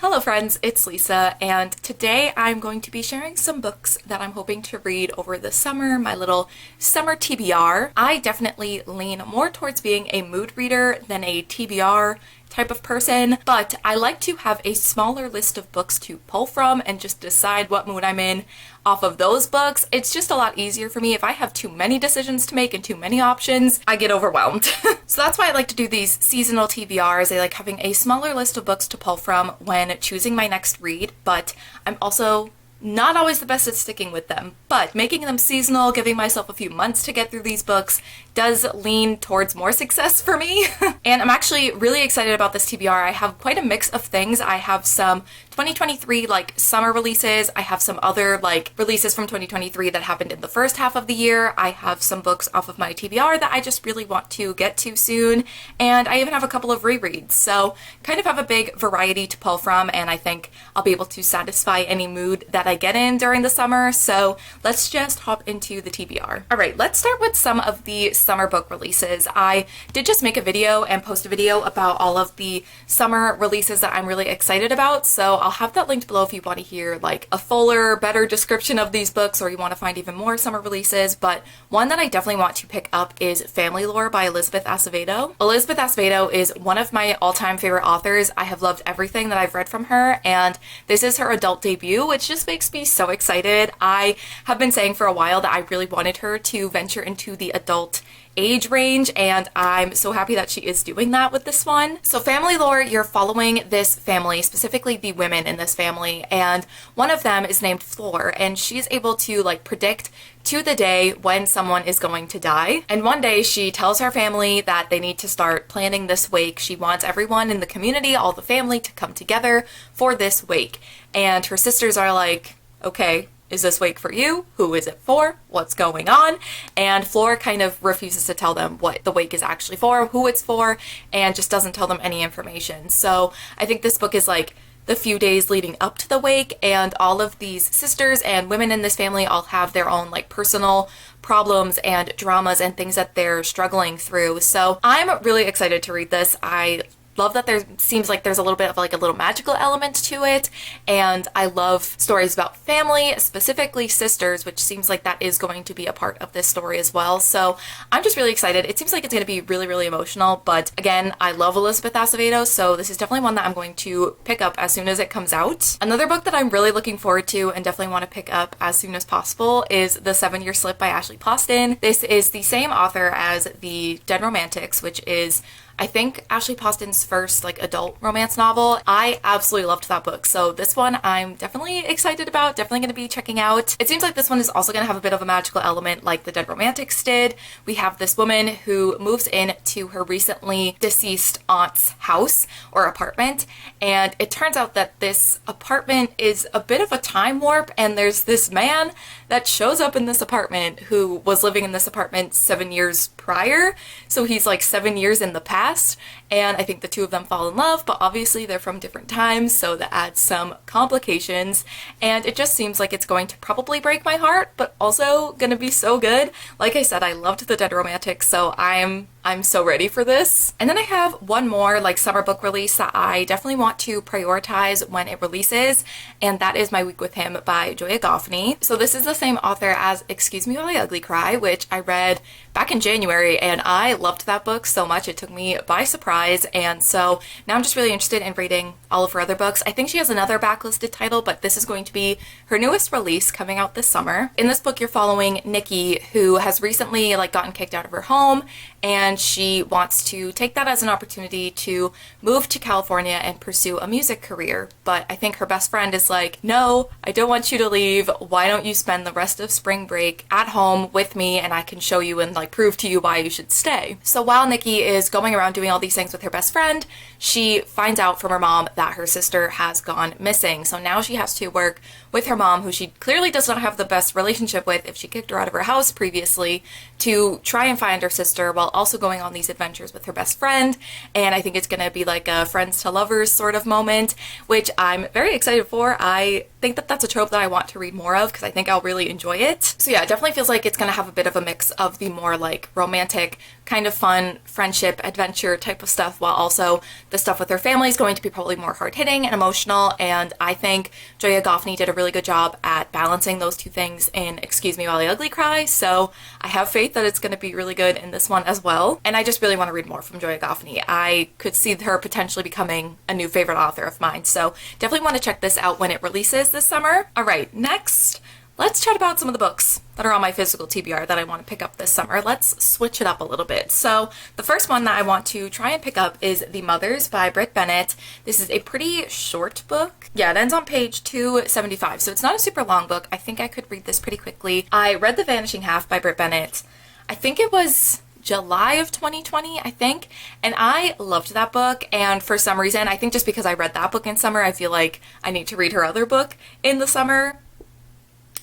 Hello friends, it's Lisa, and today I'm going to be sharing some books that I'm hoping to read over the summer, my little summer TBR. I definitely lean more towards being a mood reader than a TBR type of person, but I like to have a smaller list of books to pull from and just decide what mood I'm in off of those books. It's just a lot easier for me. If I have too many decisions to make and too many options, I get overwhelmed. So that's why I like to do these seasonal TBRs. I like having a smaller list of books to pull from when choosing my next read, but I'm also not always the best at sticking with them, but making them seasonal, giving myself a few months to get through these books does lean towards more success for me. And I'm actually really excited about this TBR. I have quite a mix of things. I have some 2023 like summer releases. I have some other like releases from 2023 that happened in the first half of the year. I have some books off of my TBR that I just really want to get to soon. And I even have a couple of rereads. So kind of have a big variety to pull from, and I think I'll be able to satisfy any mood that I get in during the summer. So let's just hop into the TBR. All right, let's start with some of the summer book releases. I did just make a video and post a video about all of the summer releases that I'm really excited about. So I'll have that linked below if you want to hear like a fuller, better description of these books, or you want to find even more summer releases. But one that I definitely want to pick up is Family Lore by Elizabeth Acevedo. Elizabeth Acevedo is one of my all-time favorite authors. I have loved everything that I've read from her, and this is her adult debut, which just makes me so excited. I have been saying for a while that I really wanted her to venture into the adult age range, and I'm so happy that she is doing that with this one. So Family Lore, you're following this family, specifically the women in this family, and one of them is named Flor, and she's able to like predict to the day when someone is going to die. And one day she tells her family that they need to start planning this wake. She wants everyone in the community, all the family, to come together for this wake. And her sisters are like, okay, is this wake for you? Who is it for? What's going on? And Flora kind of refuses to tell them what the wake is actually for, who it's for, and just doesn't tell them any information. So I think this book is like the few days leading up to the wake, and all of these sisters and women in this family all have their own like personal problems and dramas and things that they're struggling through. So I'm really excited to read this. I love that there seems like there's a little bit of like a little magical element to it, and I love stories about family, specifically sisters, which seems like that is going to be a part of this story as well. So I'm just really excited. It seems like it's going to be really, really emotional, but again, I love Elizabeth Acevedo, so this is definitely one that I'm going to pick up as soon as it comes out. Another book that I'm really looking forward to and definitely want to pick up as soon as possible is The 7-Year Slip by Ashley Poston. This is the same author as The Dead Romantics, which is I think Ashley Poston's first like adult romance novel. I absolutely loved that book. So this one I'm definitely excited about, definitely going to be checking out. It seems like this one is also going to have a bit of a magical element like The Dead Romantics did. We have this woman who moves in to her recently deceased aunt's house or apartment, and it turns out that this apartment is a bit of a time warp, and there's this man that shows up in this apartment who was living in this apartment 7 years prior. So he's like 7 years in the past, and I think the two of them fall in love, but obviously they're from different times, so that adds some complications, and it just seems like it's going to probably break my heart, but also gonna be so good. Like I said, I loved The Dead Romantics, so I'm so ready for this. And then I have one more like summer book release that I definitely want to prioritize when it releases, and that is My Week with Him by Joya Goffney. So this is the same author as Excuse Me While I Ugly Cry, which I read back in January, and I loved that book so much it took me by surprise, and so now I'm just really interested in reading all of her other books. I think she has another backlisted title, but this is going to be her newest release coming out this summer. In this book you're following Nikki, who has recently like gotten kicked out of her home, and she wants to take that as an opportunity to move to California and pursue a music career. But I think her best friend is like, no, I don't want you to leave. Why don't you spend the rest of spring break at home with me, and I can show you and like prove to you why you should stay. So while Nikki is going around doing all these things with her best friend, she finds out from her mom that her sister has gone missing. So now she has to work with her mom, who she clearly does not have the best relationship with if she kicked her out of her house previously, to try and find her sister while also going on these adventures with her best friend. And I think it's going to be like a friends to lovers sort of moment, which I'm very excited for. I think that that's a trope that I want to read more of because I think I'll really enjoy it. So yeah, it definitely feels like it's going to have a bit of a mix of the more like romantic kind of fun friendship, adventure type of stuff, while also the stuff with her family is going to be probably more hard-hitting and emotional. And I think Joya Goffney did a really good job at balancing those two things in Excuse Me While I Ugly Cry, so I have faith that it's going to be really good in this one as well. And I just really want to read more from Joya Goffney. I could see her potentially becoming a new favorite author of mine, so definitely want to check this out when it releases this summer. All right, next, let's chat about some of the books that are on my physical TBR that I want to pick up this summer. Let's switch it up a little bit. So the first one that I want to try and pick up is The Mothers by Britt Bennett. This is a pretty short book. Yeah, it ends on page 275, so it's not a super long book. I think I could read this pretty quickly. I read The Vanishing Half by Britt Bennett. I think it was July of 2020, I think, and I loved that book. And for some reason, I think just because I read that book in summer, I feel like I need to read her other book in the summer.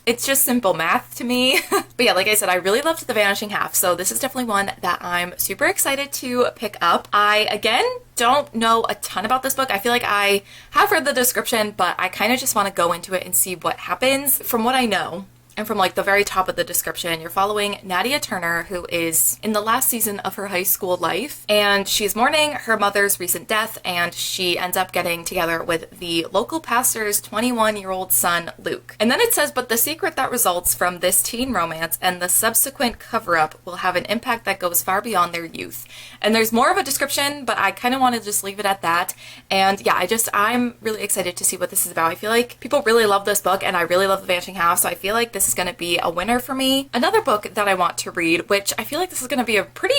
It's just simple math to me. But yeah, like I said, I really loved The Vanishing Half, so this is definitely one that I'm super excited to pick up. I, again, don't know a ton about this book. I feel like I have read the description, but I kind of just want to go into it and see what happens. From what I know, and from like the very top of the description, you're following Nadia Turner, who is in the last season of her high school life, and she's mourning her mother's recent death, and she ends up getting together with the local pastor's 21-year-old son, Luke. And then it says, but the secret that results from this teen romance and the subsequent cover-up will have an impact that goes far beyond their youth. And there's more of a description, but I kind of want to just leave it at that. And yeah, I'm really excited to see what this is about. I feel like people really love this book, and I really love The Vanishing Half, so I feel like this is going to be a winner for me. Another book that I want to read, which I feel like this is going to be a pretty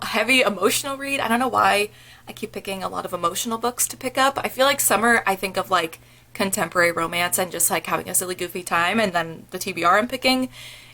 heavy emotional read. I don't know why I keep picking a lot of emotional books to pick up. I feel like summer, I think of like contemporary romance and just like having a silly goofy time, and then the TBR I'm picking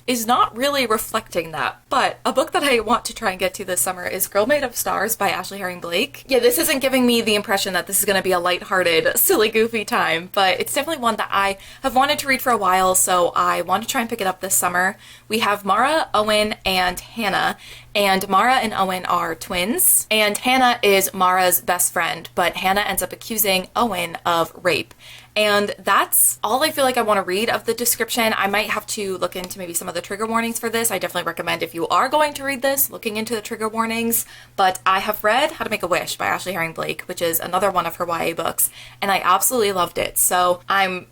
is not really reflecting that. But a book that I want to try and get to this summer is Girl Made of Stars by Ashley Herring Blake. Yeah, this isn't giving me the impression that this is going to be a lighthearted, silly, goofy time, but it's definitely one that I have wanted to read for a while, so I want to try and pick it up this summer. We have Mara, Owen, and Hannah, and Mara and Owen are twins, and Hannah is Mara's best friend, but Hannah ends up accusing Owen of rape. And that's all I feel like I want to read of the description. I might have to look into maybe some of the trigger warnings for this. I definitely recommend, if you are going to read this, looking into the trigger warnings. But I have read How to Make a Wish by Ashley Herring Blake, which is another one of her YA books, and I absolutely loved it. So I'm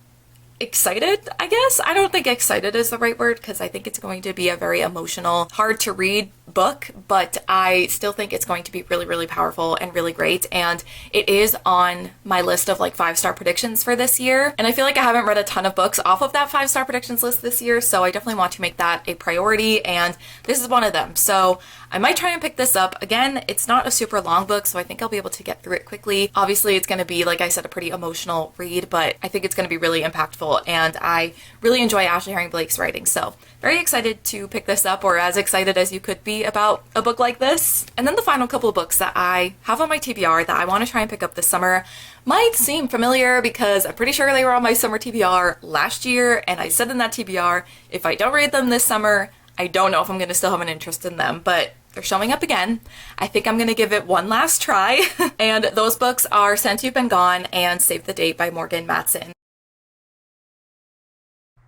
excited, I guess. I don't think excited is the right word, because I think it's going to be a very emotional, hard to read book, but I still think it's going to be really, really powerful and really great. And it is on my list of like 5-star predictions for this year. And I feel like I haven't read a ton of books off of that 5-star predictions list this year, so I definitely want to make that a priority, and this is one of them. So I might try and pick this up. Again, it's not a super long book, so I think I'll be able to get through it quickly. Obviously, it's going to be, like I said, a pretty emotional read, but I think it's going to be really impactful, and I really enjoy Ashley Herring Blake's writing, so very excited to pick this up, or as excited as you could be about a book like this. And then the final couple of books that I have on my TBR that I want to try and pick up this summer might seem familiar because I'm pretty sure they were on my summer TBR last year, and I said in that TBR, if I don't read them this summer, I don't know if I'm going to still have an interest in them, but they're showing up again. I think I'm going to give it one last try. And those books are Since You've Been Gone and Save the Date by Morgan Matson.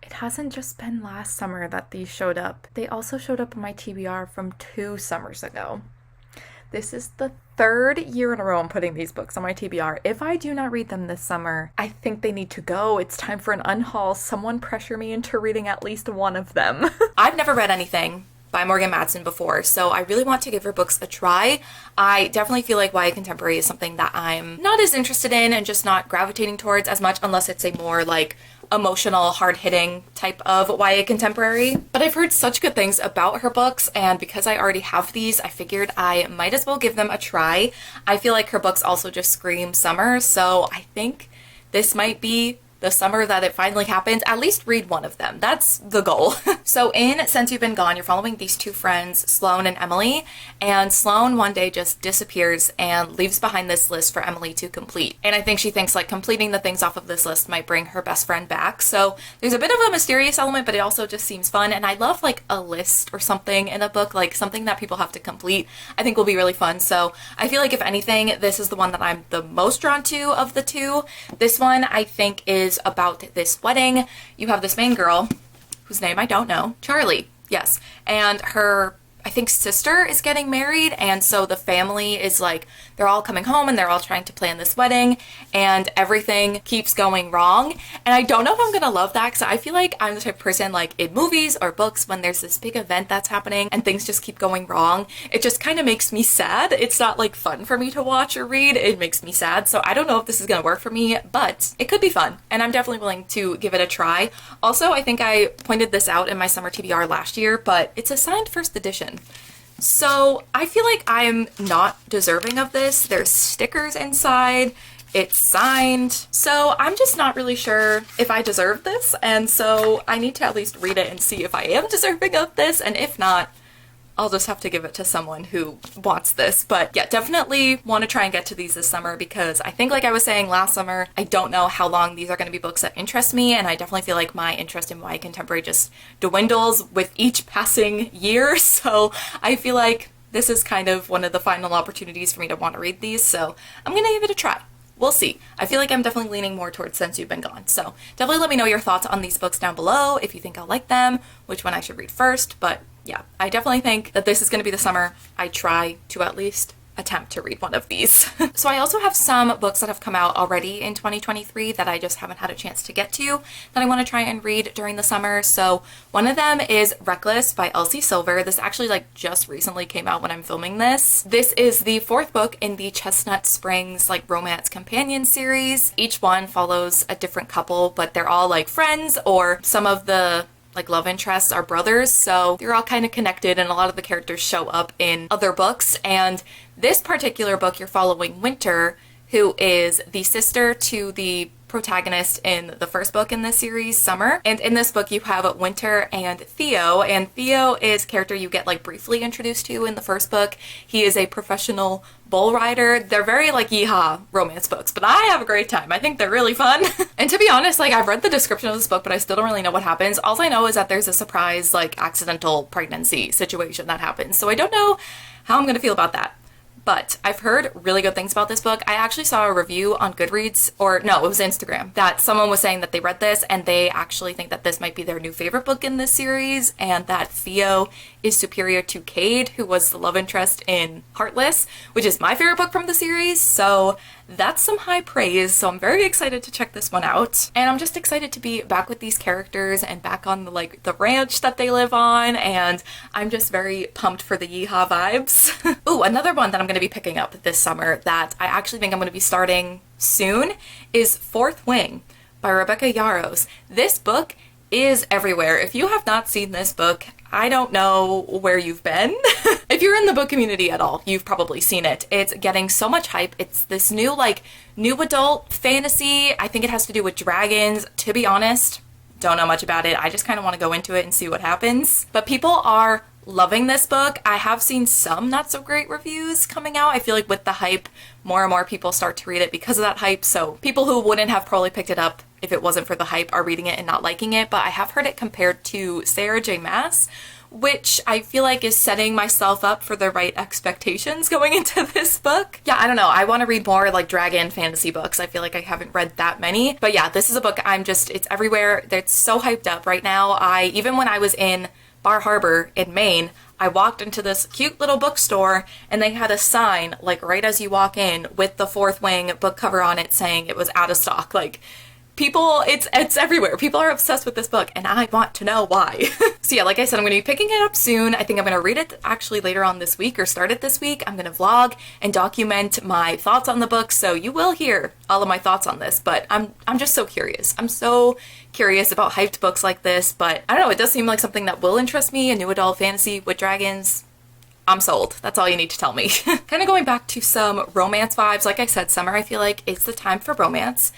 It hasn't just been last summer that these showed up. They also showed up in my TBR from 2 summers ago. This is the 3rd year in a row I'm putting these books on my TBR. If I do not read them this summer, I think they need to go. It's time for an unhaul. Someone pressure me into reading at least one of them. I've never read anything by Morgan Matson before, so I really want to give her books a try. I definitely feel like YA contemporary is something that I'm not as interested in and just not gravitating towards as much, unless it's a more like emotional, hard-hitting type of YA contemporary. But I've heard such good things about her books, and because I already have these, I figured I might as well give them a try. I feel like her books also just scream summer, so I think this might be the summer that it finally happens. At least read one of them. That's the goal. So in Since You've Been Gone, you're following these 2 friends, Sloane and Emily, and Sloane one day just disappears and leaves behind this list for Emily to complete. And I think she thinks like completing the things off of this list might bring her best friend back. So there's a bit of a mysterious element, but it also just seems fun. And I love like a list or something in a book, like something that people have to complete, I think will be really fun. So I feel like if anything, this is the one that I'm the most drawn to of the 2. This one I think is about this wedding. You have this main girl, whose name I don't know, Charlie, yes, and her I think, sister is getting married, and so the family is like, they're all coming home and they're all trying to plan this wedding, and everything keeps going wrong. And I don't know if I'm gonna love that, because I feel like I'm the type of person, like in movies or books, when there's this big event that's happening and things just keep going wrong, it just kind of makes me sad. It's not like fun for me to watch or read, it makes me sad. So I don't know if this is gonna work for me, but it could be fun, and I'm definitely willing to give it a try. Also, I think I pointed this out in my summer TBR last year, but it's a signed first edition. So I feel like I'm not deserving of this. There's stickers inside, it's signed, so I'm just not really sure if I deserve this, and so I need to at least read it and see if I am deserving of this, and if not, I'll just have to give it to someone who wants this. But yeah, definitely want to try and get to these this summer, because I think, like I was saying last summer, I don't know how long these are going to be books that interest me, and I definitely feel like my interest in YA contemporary just dwindles with each passing year, so I feel like this is kind of one of the final opportunities for me to want to read these, so I'm gonna give it a try. We'll see. I feel like I'm definitely leaning more towards Since You've Been Gone. So definitely let me know your thoughts on these books down below, if you think I'll like them, which one I should read first. But yeah, I definitely think that this is going to be the summer I try to at least attempt to read one of these. So I also have some books that have come out already in 2023 that I just haven't had a chance to get to that I want to try and read during the summer. So one of them is Reckless by Elsie Silver. This actually like just recently came out when I'm filming this. This is the fourth book in the Chestnut Springs like romance companion series. Each one follows a different couple, but they're all like friends, or some of the like love interests are brothers, so they're all kind of connected, and a lot of the characters show up in other books. And this particular book, you're following Winter, who is the sister to the protagonist in the first book in this series, Summer. And in this book you have Winter and Theo is a character you get like briefly introduced to in the first book. He is a professional bull rider. They're very like yeehaw romance books, but I have a great time. I think they're really fun. And to be honest, like I've read the description of this book, but I still don't really know what happens. All I know is that there's a surprise like accidental pregnancy situation that happens, so I don't know how I'm gonna feel about that. But I've heard really good things about this book. I actually saw a review on Goodreads, or no, it was Instagram, that someone was saying that they read this and they actually think that this might be their new favorite book in this series, and that Theo is superior to Cade, who was the love interest in Heartless, which is my favorite book from the series. So that's some high praise, so I'm very excited to check this one out. And I'm just excited to be back with these characters and back on the ranch that they live on, and I'm just very pumped for the yeehaw vibes. Ooh, another one that I'm going to be picking up this summer that I actually think I'm going to be starting soon is Fourth Wing by Rebecca Yarros. This book is everywhere. If you have not seen this book, I don't know where you've been. If you're in the book community at all, you've probably seen it. It's getting so much hype. It's this new adult fantasy. I think it has to do with dragons. To be honest, don't know much about it. I just kind of want to go into it and see what happens. But people are loving this book. I have seen some not so great reviews coming out. I feel like with the hype, more and more people start to read it because of that hype. So people who wouldn't have probably picked it up if it wasn't for the hype are reading it and not liking it. But I have heard it compared to Sarah J. Maas, which I feel like is setting myself up for the right expectations going into this book. Yeah, I don't know. I want to read more like dragon fantasy books. I feel like I haven't read that many. But yeah, this is a book it's everywhere. It's so hyped up right now. Even when I was in Bar Harbor in Maine, I walked into this cute little bookstore and they had a sign like right as you walk in with the Fourth Wing book cover on it saying it was out of stock. Like people, it's everywhere. People are obsessed with this book and I want to know why. So yeah, like I said, I'm going to be picking it up soon. I think I'm going to read it actually later on this week or start it this week. I'm going to vlog and document my thoughts on the book, so you will hear all of my thoughts on this, but I'm just so curious. I'm so curious about hyped books like this, but I don't know, it does seem like something that will interest me, a new adult fantasy with dragons. I'm sold. That's all you need to tell me. Kind of going back to some romance vibes. Like I said, summer I feel like is the time for romance.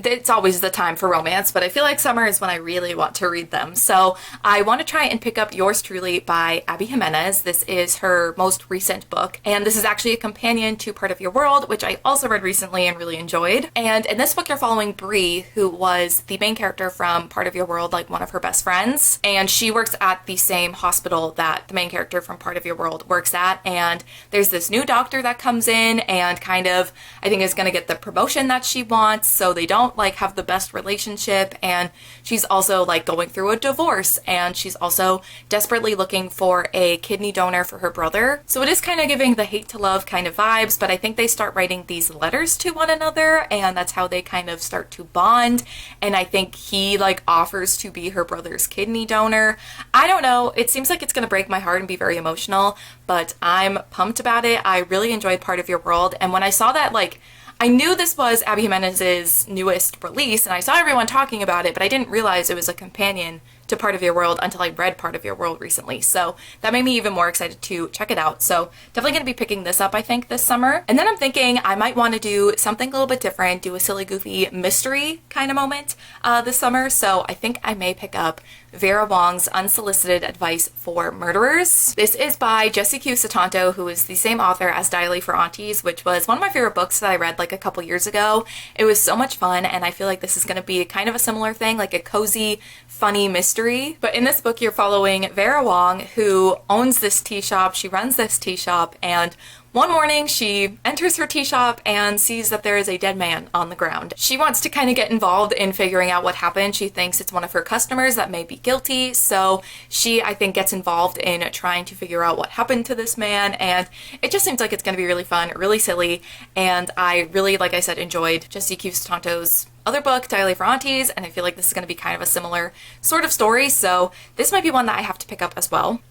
It's always the time for romance, but I feel like summer is when I really want to read them. So I want to try and pick up Yours Truly by Abby Jimenez. This is her most recent book, and this is actually a companion to Part of Your World, which I also read recently and really enjoyed. And in this book, you're following Bree, who was the main character from Part of Your World, like one of her best friends. And she works at the same hospital that the main character from Part of Your World works at. And there's this new doctor that comes in and kind of, I think, is going to get the promotion that she wants. So they don't don't like have the best relationship, and she's also like going through a divorce, and she's also desperately looking for a kidney donor for her brother. So it is kind of giving the hate to love kind of vibes, but I think they start writing these letters to one another, and that's how they kind of start to bond. And I think he like offers to be her brother's kidney donor. I don't know, it seems like it's gonna break my heart and be very emotional, but I'm pumped about it. I really enjoyed Part of Your World, and when I saw that, like, I knew this was Abby Jimenez's newest release, and I saw everyone talking about it, but I didn't realize it was a companion to Part of Your World until I read Part of Your World recently. So that made me even more excited to check it out. So definitely going to be picking this up, I think, this summer. And then I'm thinking I might want to do something a little bit different, do a silly, goofy mystery kind of moment this summer. So I think I may pick up Vera Wong's Unsolicited Advice for Murderers. This is by Jessie Q. Sutanto, who is the same author as Diary for Aunties, which was one of my favorite books that I read like a couple years ago. It was so much fun, and I feel like this is going to be kind of a similar thing, like a cozy, funny mystery. But in this book, you're following Vera Wong, who owns this tea shop. She runs this tea shop, and one morning she enters her tea shop and sees that there is a dead man on the ground. She wants to kind of get involved in figuring out what happened. She thinks it's one of her customers that may be guilty, so she, I think, gets involved in trying to figure out what happened to this man, and it just seems like it's going to be really fun, really silly, and I really, like I said, enjoyed Jessie Q. Sutanto's other book, Diary for Aunties, and I feel like this is going to be kind of a similar sort of story, so this might be one that I have to pick up as well.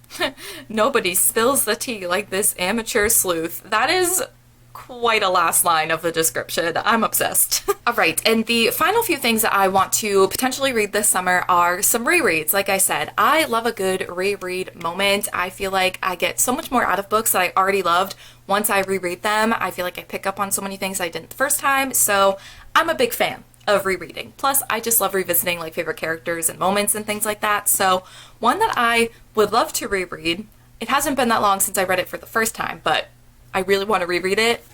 Nobody spills the tea like this amateur sleuth. That is quite a last line of the description. I'm obsessed. Alright, and the final few things that I want to potentially read this summer are some rereads. Like I said, I love a good reread moment. I feel like I get so much more out of books that I already loved once I reread them. I feel like I pick up on so many things I didn't the first time, so I'm a big fan of rereading. Plus, I just love revisiting like favorite characters and moments and things like that. So one that I would love to reread, it hasn't been that long since I read it for the first time, but I really want to reread it.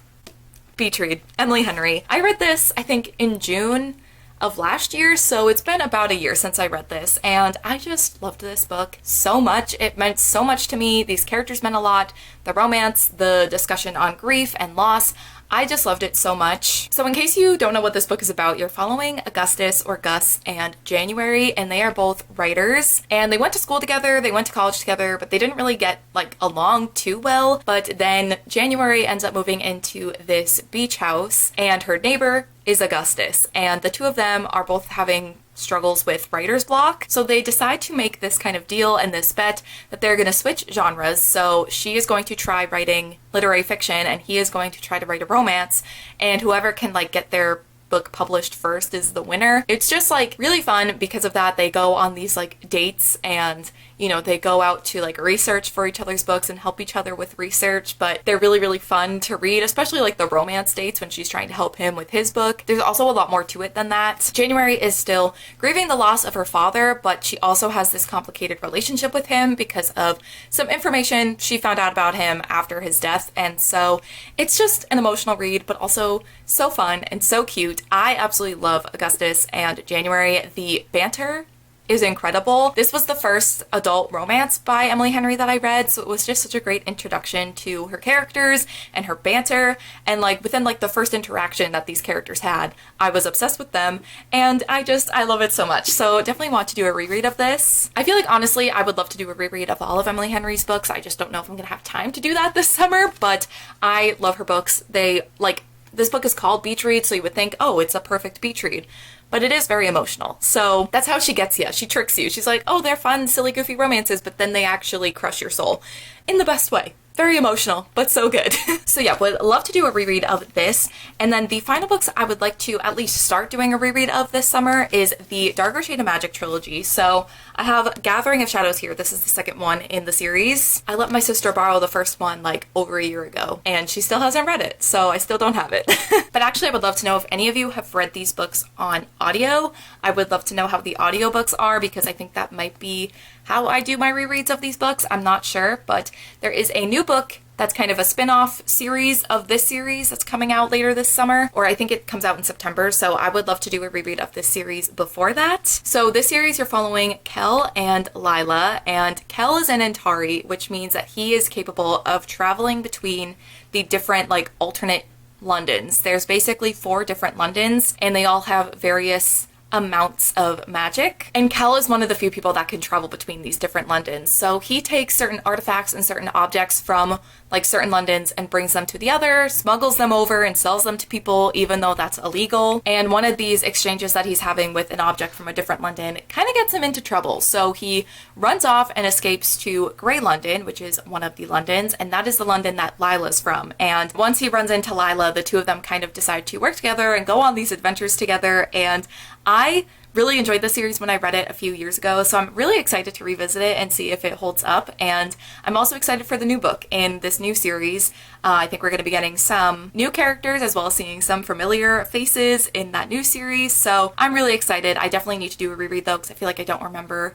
Beach read, Emily Henry. I read this, I think, in June of last year, so it's been about a year since I read this, and I just loved this book so much. It meant so much to me. These characters meant a lot. The romance, the discussion on grief and loss, I just loved it so much. So in case you don't know what this book is about, you're following Augustus, or Gus, and January, and they are both writers, and they went to school together, they went to college together, but they didn't really get like along too well. But then January ends up moving into this beach house, and her neighbor is Augustus, and the two of them are both having struggles with writer's block. So they decide to make this kind of deal and this bet that they're going to switch genres. So she is going to try writing literary fiction, and he is going to try to write a romance, and whoever can like get their book published first is the winner. It's just like really fun because of that. They go on these like dates, and you know, they go out to like research for each other's books and help each other with research, but they're really, really fun to read, especially like the romance dates when she's trying to help him with his book. There's also a lot more to it than that. January is still grieving the loss of her father, but she also has this complicated relationship with him because of some information she found out about him after his death, and so it's just an emotional read, but also so fun and so cute. I absolutely love Augustus and January. The banter is incredible. This was the first adult romance by Emily Henry that I read, so it was just such a great introduction to her characters and her banter, and like within like the first interaction that these characters had, I was obsessed with them, and I love it so much. So definitely want to do a reread of this. I feel like honestly I would love to do a reread of all of Emily Henry's books. I just don't know if I'm gonna have time to do that this summer, but I love her books. They like, this book is called Beach Read, so you would think, oh, it's a perfect beach read. But it is very emotional. So that's how she gets you. She tricks you. She's like, oh, they're fun, silly, goofy romances, but then they actually crush your soul in the best way. Very emotional, but so good. So yeah, would love to do a reread of this. And then the final books I would like to at least start doing a reread of this summer is the Darker Shade of Magic trilogy. So I have Gathering of Shadows here. This is the second one in the series. I let my sister borrow the first one like over a year ago, and she still hasn't read it, so I still don't have it. But actually I would love to know if any of you have read these books on audio. I would love to know how the audiobooks are, because I think that might be how I do my rereads of these books. I'm not sure, but there is a new book that's kind of a spin-off series of this series that's coming out later this summer, or I think it comes out in September, so I would love to do a reread of this series before that. So this series you're following Kel and Lila, and Kel is an Antari, which means that he is capable of traveling between the different like alternate Londons. There's basically 4 different Londons, and they all have various amounts of magic. And Kel is one of the few people that can travel between these different Londons. So he takes certain artifacts and certain objects from like certain Londons and brings them to the other, smuggles them over and sells them to people, even though that's illegal. And one of these exchanges that he's having with an object from a different London kind of gets him into trouble. So he runs off and escapes to Grey London, which is one of the Londons, and that is the London that Lila's from. And once he runs into Lila, the two of them kind of decide to work together and go on these adventures together. And I really enjoyed the series when I read it a few years ago, so I'm really excited to revisit it and see if it holds up. And I'm also excited for the new book in this new series. I think we're going to be getting some new characters as well as seeing some familiar faces in that new series, so I'm really excited. I definitely need to do a reread though, because I feel like I don't remember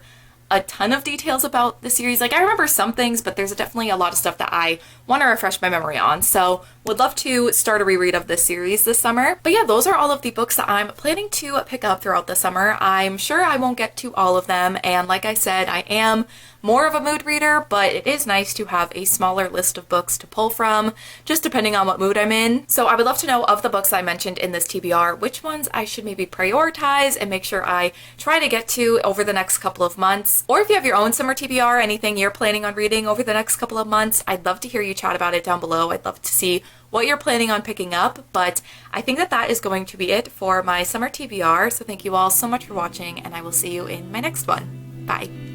a ton of details about the series. Like, I remember some things, but there's definitely a lot of stuff that I want to refresh my memory on. So would love to start a reread of this series this summer. But yeah, those are all of the books that I'm planning to pick up throughout the summer. I'm sure I won't get to all of them. And like I said, I am more of a mood reader, but it is nice to have a smaller list of books to pull from, just depending on what mood I'm in. So I would love to know, of the books I mentioned in this TBR, which ones I should maybe prioritize and make sure I try to get to over the next couple of months. Or if you have your own summer TBR, anything you're planning on reading over the next couple of months, I'd love to hear you chat about it down below. I'd love to see what you're planning on picking up, but I think that is going to be it for my summer TBR. So thank you all so much for watching, and I will see you in my next one. Bye.